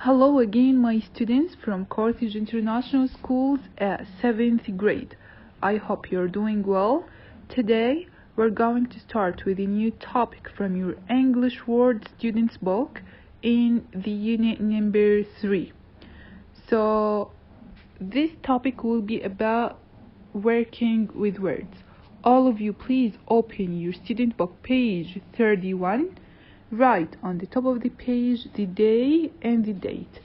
Hello again, my students from Carthage International Schools at 7th grade. I hope you're doing well. Today, we're going to start with a new topic from your English Word Students book in the unit number 3. So, this topic will be about working with words. All of you, please open your student book, page 31. Write on the top of the page the day and the date.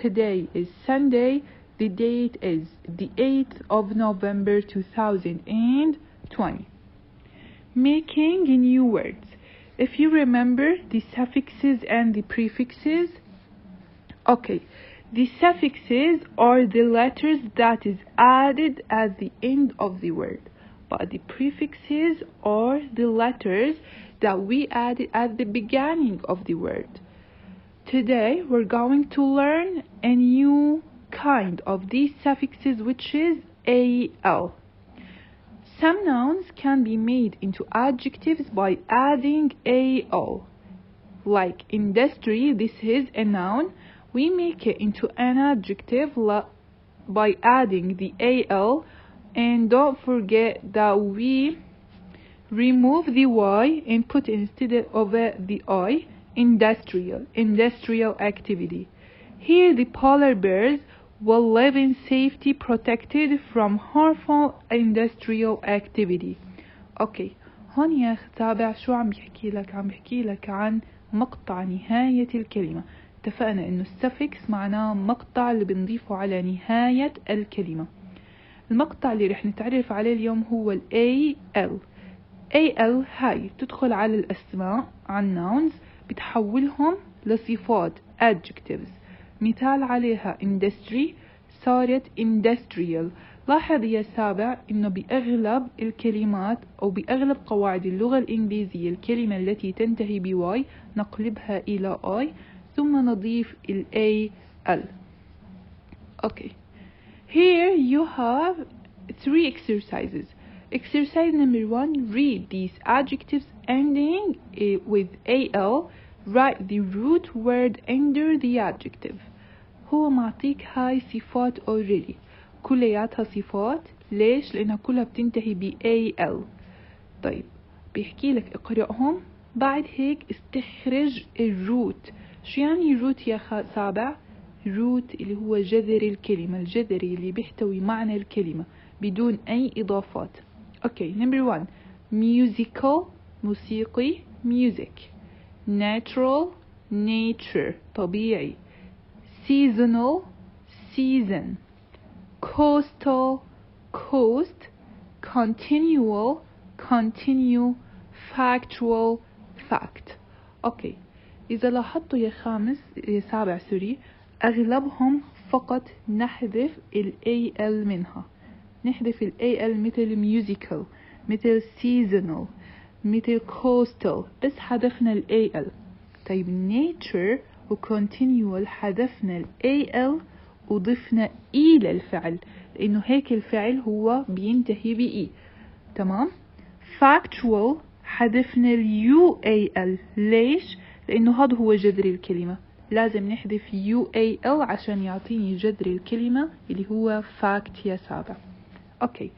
Today is Sunday. The date is the 8th of November 2020. Making new words. If you remember the suffixes and the prefixes, okay, the suffixes are the letters that is added at the end of the word, but the prefixes are the letters that we added at the beginning of the word. Today we're going to learn a new kind of these suffixes, which is AL. Some nouns can be made into adjectives by adding AL. Like industry, this is a noun. We make it into an adjective by adding the AL, and don't forget that we remove the Y and put instead of it the I. Industrial activity. Here the polar bears will live in safety, protected from harmful industrial activity. اوكي، هون يا اخ تابع شو عم بحكي لك عن مقطع نهاية الكلمة. اتفقنا انه السفكس معناه مقطع اللي بنضيفه على نهاية الكلمة. المقطع اللي رح نتعرف عليه اليوم هو ال AL. AL هاي تدخل على الأسماء، عن nouns، بتحولهم لصفات adjectives. مثال عليها industry صارت industrial. لاحظ يا سابع انه بأغلب الكلمات او بأغلب قواعد اللغة الإنجليزية الكلمة التي تنتهي بواي نقلبها إلى I ثم نضيف ال AL. Okay. Here you have 3 exercises. Exercise number 1, read these adjectives ending with AL. Write the root word under the adjective. هو معطيك هاي صفات already. كلياتها صفات. ليش؟ لأنها كلها بتنتهي ب AL. طيب بيحكي لك اقرأهم، بعد هيك استخرج الروت. شو يعني روت يا سابع؟ روت اللي هو جذر الكلمة، الجذر اللي بيحتوي معنى الكلمة بدون أي إضافات. Okay, number 1, musical موسيقي music, natural nature طبيعي, seasonal season, coastal coast, continual continue, factual fact. Okay, إذا لاحظتوا يا سابع أغلبهم فقط نحذف ال AL منها. نحذف ال AL مثل musical، مثل seasonal، مثل coastal، بس حذفنا ال AL. طيب nature و continual حذفنا ال AL وضفنا E للفعل، لأنه هيك الفعل هو بينتهي ب E. تمام؟ factual حذفنا ال UAL. ليش؟ لأنه هذا هو جذر الكلمة، لازم نحذف UAL عشان يعطيني جذر الكلمة اللي هو fact يا سابع. Okay,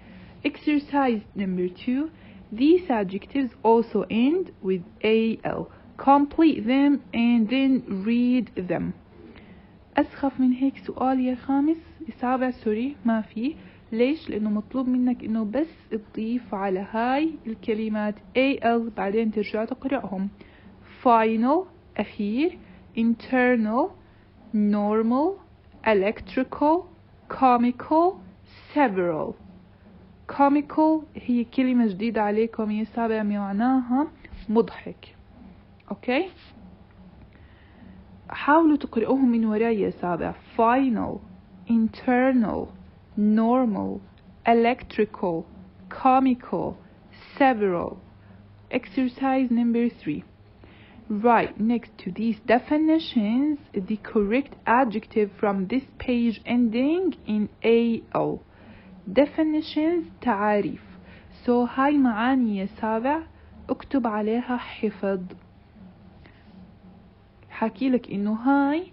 exercise number 2. These adjectives also end with AL. Complete them and then read them. أسخف من هيك سؤال يا سابع ما في. ليش؟ لأنه مطلوب منك إنه بس تضيف على هاي الكلمات AL بعدين ترجع تقرأهم. Final أخير، internal, normal, electrical, comical, several. comical هي كلمة جديدة عليكم يا سابع، معناها مضحك. اوكي، حاولوا تقرأوهم من وراي يا سابع. final, internal, normal, electrical, comical, several. Exercise number 3. Write next to these definitions the correct adjective from this page ending in AL. definitions تعاريف. so هاي معاني يا سابع اكتب عليها حفظ. حكي لك انه هاي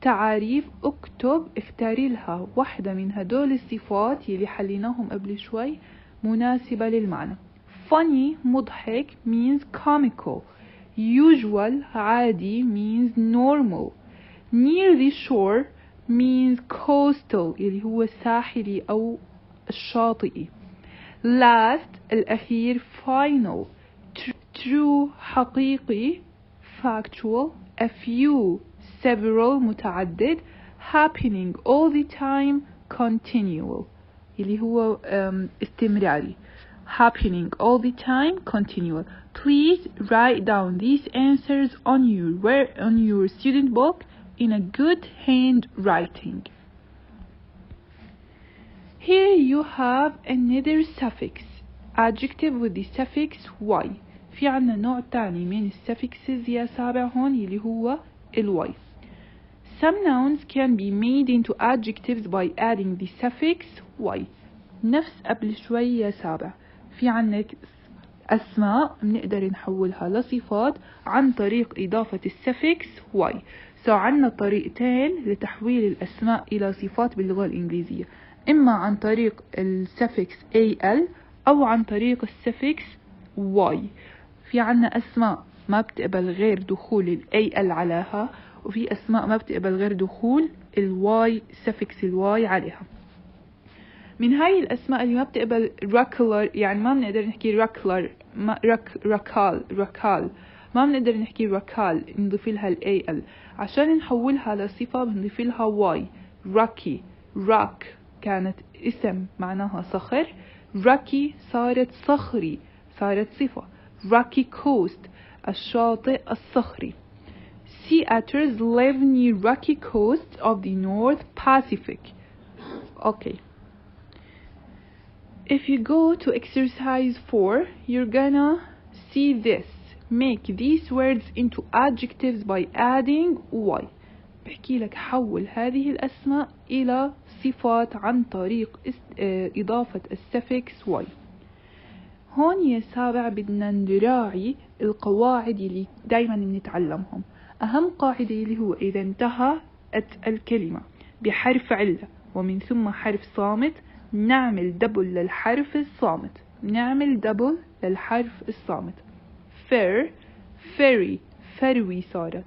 تعاريف اكتب اختاري لها واحدة من هدول الصفات يلي حليناهم قبل شوي مناسبة للمعنى. funny مضحك means comical. usual عادي means normal. near the shore means coastal يلي هو ساحلي أو الشاطئي. last الأخير final. true حقيقي factual. a few several متعدد. happening all the time continual اللي هو استمراري. happening all the time continual. Please write down these answers on your student book in a good handwriting. Here you have another suffix adjective with the suffix y. في عنا نوع تاني من suffixes يا سابع هون اللي هو الواي. Some nouns can be made into adjectives by adding the suffix y. نفس قبل شوي يا سابع، في عندك أسماء بنقدر نحولها لصفات عن طريق إضافة السفكس y. عنا طريقتين لتحويل الأسماء إلى صفات باللغة الإنجليزية، إما عن طريق السفكس al أو عن طريق السفكس y. في عنا أسماء ما بتقبل غير دخول ال al عليها، وفي أسماء ما بتقبل غير دخول الواي سفكس الواي عليها. من هاي الأسماء اللي ما بتقبل ركلر، يعني ما بنقدر نحكي ركلر، ركال ما بنقدر نحكي ركال، نضيف لها ال al. عشان نحولها لصفة بنضيف لها واي. راكي راك كانت اسم معناها صخر، راكي صارت صخري، صارت صفة. راكي كوست الشاطئ الصخري. Sea otters live near rocky coasts of the North Pacific. Okay. If you go to exercise 4, you're gonna see this. Make these words into adjectives by adding y. بحكي لك حول هذه الأسماء إلى صفات عن طريق إضافة السفكس y. هون يا سابع بدنا نراعي القواعد اللي دايما بنتعلمهم. أهم قاعدة اللي هو إذا انتهت الكلمة بحرف علة ومن ثم حرف صامت نعمل دبل للحرف الصامت. نعمل دبل للحرف الصامت. fair ferry فروي صارت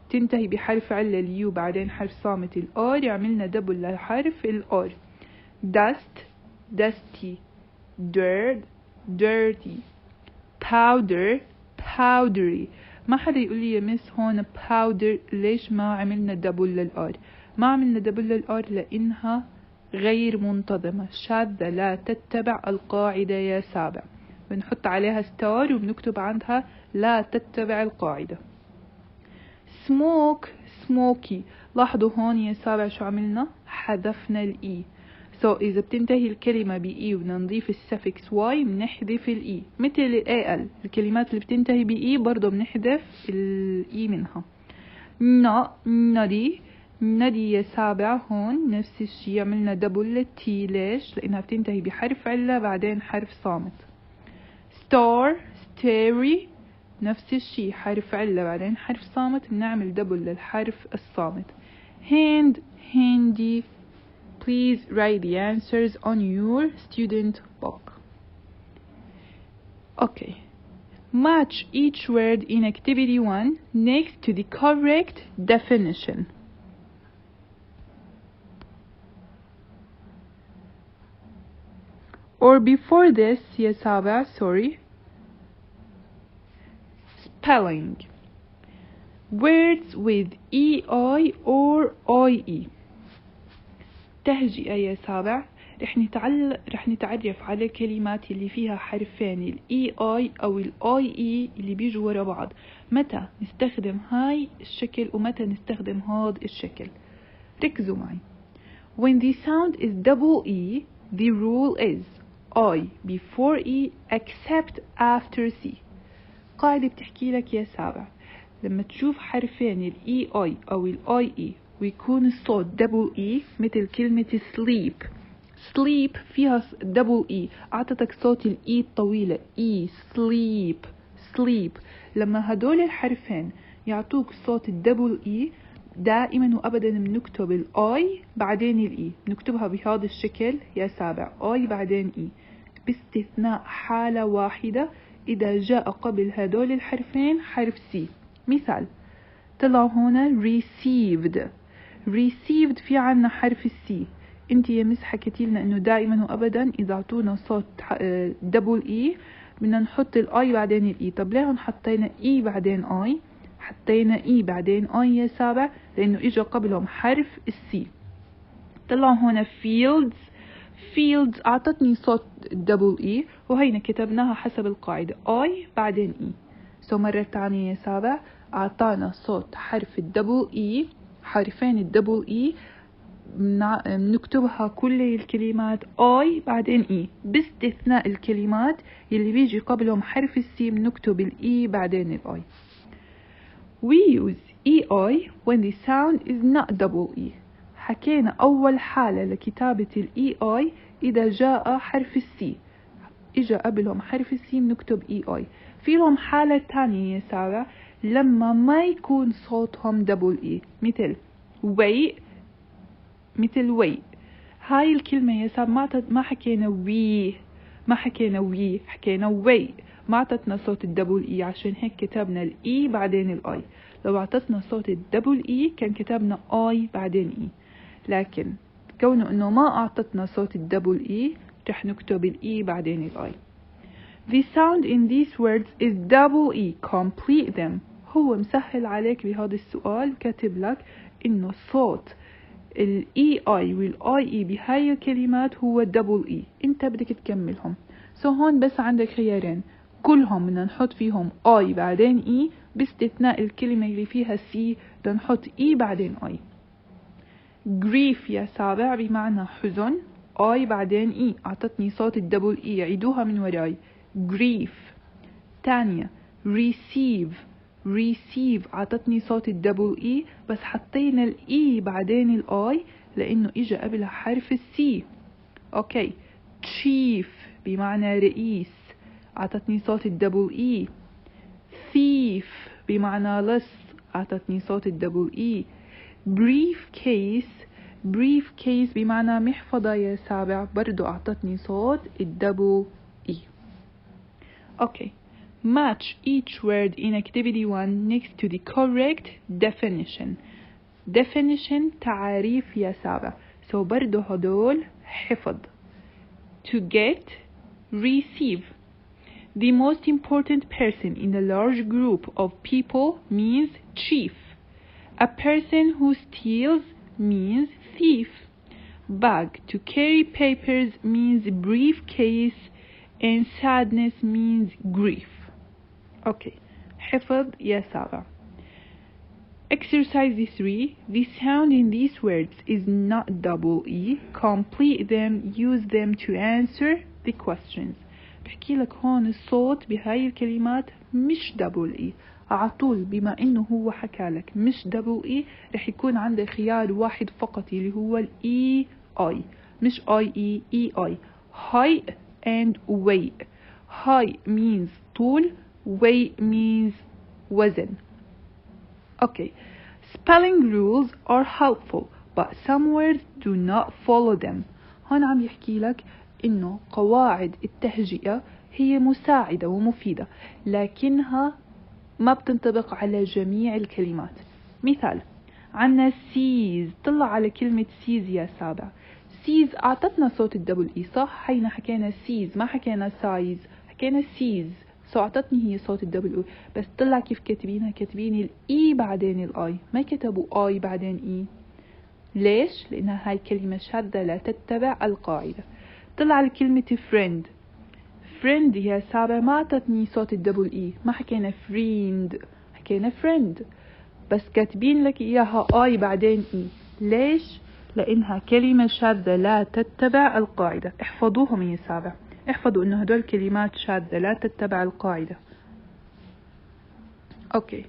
تنتهي بحرف علة اليو بعدين حرف صامت الآر، عملنا دبل للحرف الآر. dust dusty dirt dirty powder powdery. ما حدا يقول لي يا مس هون powder ليش ما عملنا دبل للآر؟ ما عملنا دبل للآر لأنها غير منتظمة شاذة لا تتبع القاعدة يا سابع، بنحط عليها ستار وبنكتب عندها لا تتبع القاعدة. smoke smoky. لاحظوا هون يا سابع شو عملنا؟ حذفنا الإي. إذا بتنتهي الكلمة بإي وبدنا نضيف السفكس واي بنحذف الإي، مثل ال الكلمات اللي بتنتهي بإي برضو بنحذف الإي منها. ندي ندي يا سابع هون نفس الشي، عملنا دبل للتي. ليش؟ لأنها بتنتهي بحرف علة بعدين حرف صامت. star starry نفس الشي، حرف علة بعدين حرف صامت بنعمل دبل للحرف الصامت. hand handy. Please write the answers on your student book. Okay. Match each word in activity 1 next to the correct definition. Or before this, يا سابع, sorry. Spelling. Words with EI or IE. تهجئة يا سابع. رح نتعرف على الكلمات اللي فيها حرفين ال EI أو ال IE اللي بيجوا ورا بعض، متى نستخدم هاي الشكل ومتى نستخدم هذا الشكل. ركزوا معي. When the sound is double E, the rule is I before E except after C. قاعدة بتحكي لك يا سابع، لما تشوف حرفين ال EI أو ال IE ويكون الصوت double E مثل كلمة sleep. sleep فيها double E، أعطتك صوت ال E الطويلة E sleep sleep. لما هدول الحرفين يعطوك صوت الدبل E دائما وأبدا بنكتب الآي بعدين الإي، بنكتبها بهذا الشكل يا سابع، آي بعدين إي، باستثناء حالة واحدة إذا جاء قبل هدول الحرفين حرف سي. مثال طلع هنا received في عنا حرف السي. انت يا مس حكيتي لنا انه دائما وابدا اذا اعطونا صوت دبل اي بدنا نحط الاي بعدين الاي. طب ليه حطينا اي بعدين اي؟ حطينا اي بعدين اي يا سابع لانه اجى قبلهم حرف السي. طلع هنا fields اعطتني صوت دبل اي وهينا كتبناها حسب القاعدة اي بعدين اي. مرة تانية يا سابع اعطانا صوت حرف الدبل اي، حرفين الدبل اي بنكتبها كل الكلمات اي بعدين اي باستثناء الكلمات اللي بيجي قبلهم حرف السي بنكتب الاي بعدين الاي. We use EI when the sound is not double E. حكينا أول حالة لكتابة ال EI إذا جاء حرف السي، إجا قبلهم حرف السي بنكتب EI. في لهم حالة تانية يا سارة لما ما يكون صوتهم دبل E، مثل wait. هاي الكلمة يا سارة ما حكينا وي، حكينا وي، ما عطتنا صوت الدبل اي، عشان هيك كتبنا الاي بعدين الاي. لو عطتنا صوت الدبل اي كان كتبنا اي بعدين اي، لكن كونه انه ما اعطتنا صوت الدبل اي رح نكتب الاي بعدين الاي. The sound in these words is double e. Complete them. هو مسهل عليك بهذا السؤال وكاتب لك انه صوت الاي اي والاي اي بهاي الكلمات هو دبل اي، انت بدك تكملهم. هون بس عندك خيارين كلهم بدنا نحط فيهم اي بعدين اي باستثناء الكلمة اللي فيها سي بدنا نحط اي بعدين اي. grief يا سابع بمعنى حزن، اي بعدين اي، اعطتني صوت الدبل اي، عيدوها من وراي grief. تانية receive عطتني صوت الدبل اي بس حطينا الاي بعدين الاي لانه اجى قبلها حرف السي. اوكي. chief بمعنى رئيس، عطتني صوت الدبل اي. thief بمعنى لص، عطتني صوت الدبل اي. briefcase بمعنى محفظة يا سابع، برضو اعطتني صوت الدبل اي. اوكي. Match each word in activity 1 next to the correct definition. Definition تعريف يا سابع. برضو هدول حفظ. To get, receive. The most important person in a large group of people means chief. A person who steals means thief. Bag to carry papers means briefcase. And sadness means grief. Okay. حفظ يا سابع. Exercise 3. The sound in these words is not double E. Complete them. Use them to answer the questions. بحكي لك هون الصوت بهاي الكلمات مش دبل E. عطول بما انه هو حكى لك مش دبل E رح يكون عندك خيار واحد فقط اللي هو ال EI، مش EI. Height and weight. High means طول، weight means وزن. Okay. Spelling rules are helpful but some words do not follow them. هون عم يحكي لك إنه قواعد التهجئة هي مساعدة ومفيدة لكنها ما بتنطبق على جميع الكلمات. مثال عنا سيز، طلع على كلمة سيز يا سابع. سيز أعطتنا صوت الدبل إي صح؟ حينا حكينا سيز ما حكينا سايز، حكينا سيز أعطتني هي صوت الدبل إي، بس طلع كيف كاتبينها، كاتبين الإي بعدين الآي، ما كتبوا آي بعدين إي. ليش؟ لأنها هاي كلمة شاذة لا تتبع القاعدة. طلع على كلمة friend يا سابع ما أعطتني صوت الدبل إي، ما حكينا friend، حكينا friend، بس كاتبين لك إياها آي بعدين إي. ليش؟ لأنها كلمة شاذة لا تتبع القاعدة. احفظوهم يا سابع، احفظوا إنه هدول كلمات شاذة لا تتبع القاعدة. Okay.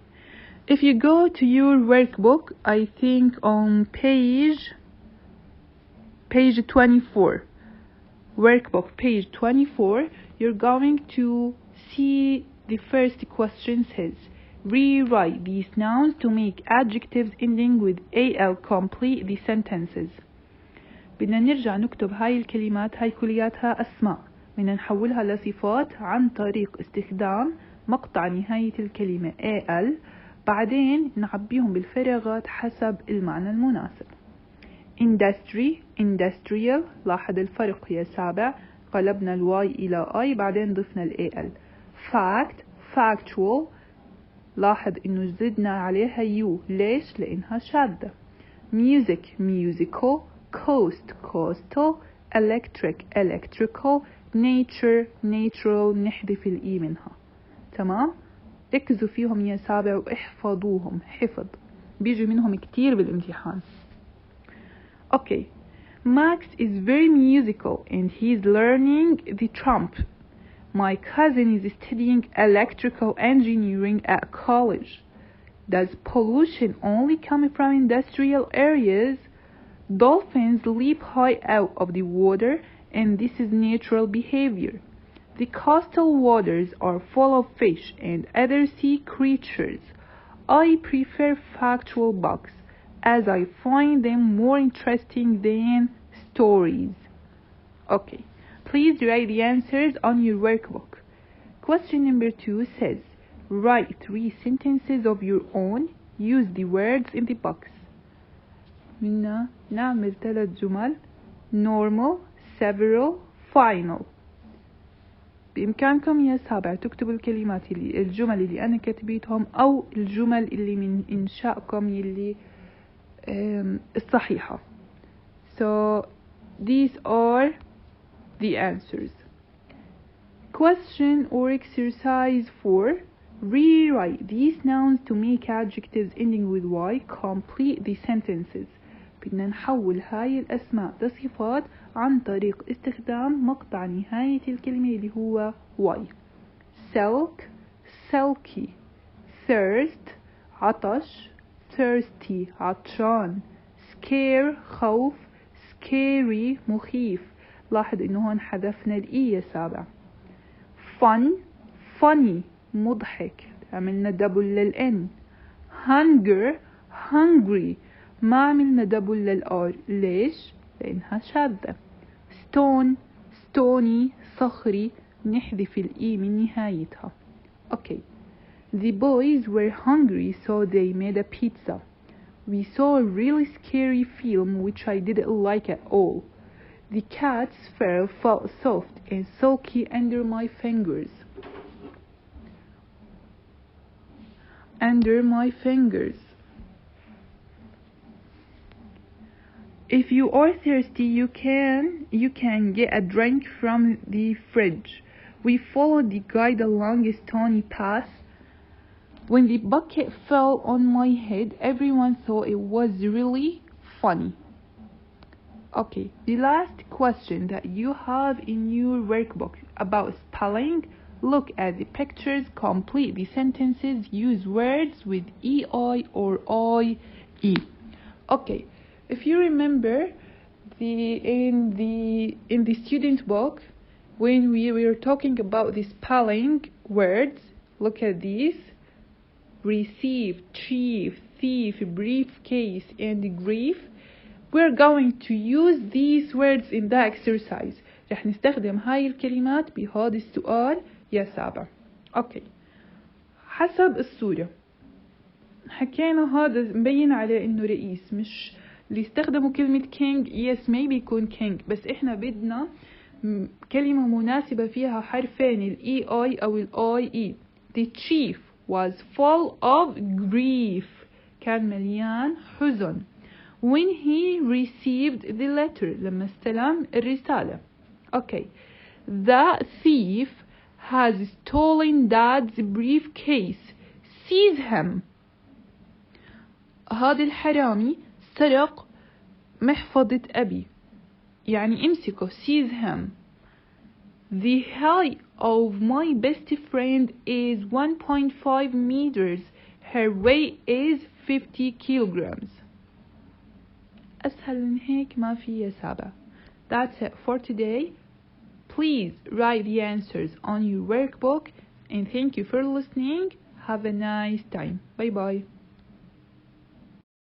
If you go to your workbook, I think on page 24, workbook page 24, you're going to see the first question says, Rewrite these nouns to make adjectives ending with al. Complete the sentences. بدنا نرجع نكتب هاي الكلمات، هاي كلياتها أسماء، بدنا نحولها لصفات عن طريق استخدام مقطع نهاية الكلمة al، بعدين نعبيهم بالفراغات حسب المعنى المناسب. Industry industrial، لاحظ الفرق يا سابع، قلبنا الواي إلى I بعدين ضفنا al. Fact factual، لاحظ إنه زدنا عليها يو، ليش؟ لأنها شاذة. Music musical، coast coastal، electric electrical، nature natural، نحذف الإي منها. تمام؟ ركزوا فيهم يا سابع واحفظوهم، حفظ بيجي منهم كتير بالامتحان. Okay, Max is very musical and he's learning the trump. My cousin is studying electrical engineering at college. Does pollution only come from industrial areas? Dolphins leap high out of the water and this is natural behavior. The coastal waters are full of fish and other sea creatures. I prefer factual books as I find them more interesting than stories. Okay, please write the answers on your workbook. Question number 2 says, write 3 sentences of your own. Use the words in the box. منا نعمل 3 جمل: normal, several, final. بإمكانكم يا سابع تكتبوا الجمل اللي أنا كتبيتهم أو الجمل اللي من إنشائكم اللي الصحيحة. So these are the answers. Question or exercise 4. Rewrite these nouns to make adjectives ending with y. Complete the sentences. بدنا نحول هاي الأسماء لصفات عن طريق استخدام مقطع نهاية الكلمة اللي هو y. Silk silky، thirst عطش، thirsty عطشان، scare خوف، scary مخيف. لاحظ انه هون حذفنا الاي يا سابع. fun funny مضحك، عملنا دبل للN. hunger hungry، ما عملنا دبل للR. ليش؟ لأنها شاذة. stone stony صخري، نحذف الإي من نهايتها. Okay. The boys were hungry so they made a pizza. We saw a really scary film which I didn't like at all. The cat's fur felt soft and silky under my fingers. Under my fingers. If you are thirsty, you can get a drink from the fridge. We followed the guide along a stony path. When the bucket fell on my head, everyone thought it was really funny. Okay, the last question that you have in your workbook about spelling. Look at the pictures, complete the sentences, use words with EI or IE. Okay. If you remember in the student book, when we were talking about the spelling words, look at these: receive, chief, thief, briefcase, and grief. We're going to use these words in the exercise. رح نستخدم هاي الكلمات بهذا السؤال يا سابع. اوكي، حسب الصورة حكينا هذا مبين عليه انه رئيس، مش اللي استخدموا كلمة king. yes maybe يكون king، بس احنا بدنا كلمة مناسبة فيها حرفين ال EI أو ال IE. The chief was full of grief، كان مليان حزن. When he received the letter، لما استلم الرسالة. Okay. The thief has stolen dad's briefcase. Seize him. هذا الحرامي سرق محفظة أبي، يعني امسكه. seize him. The height of my best friend is 1.5 meters. Her weight is 50 kilograms. أسهل من هيك ما في يا سابع. That's it for today. Please write the answers on your workbook and thank you for listening. have a nice time. Bye bye.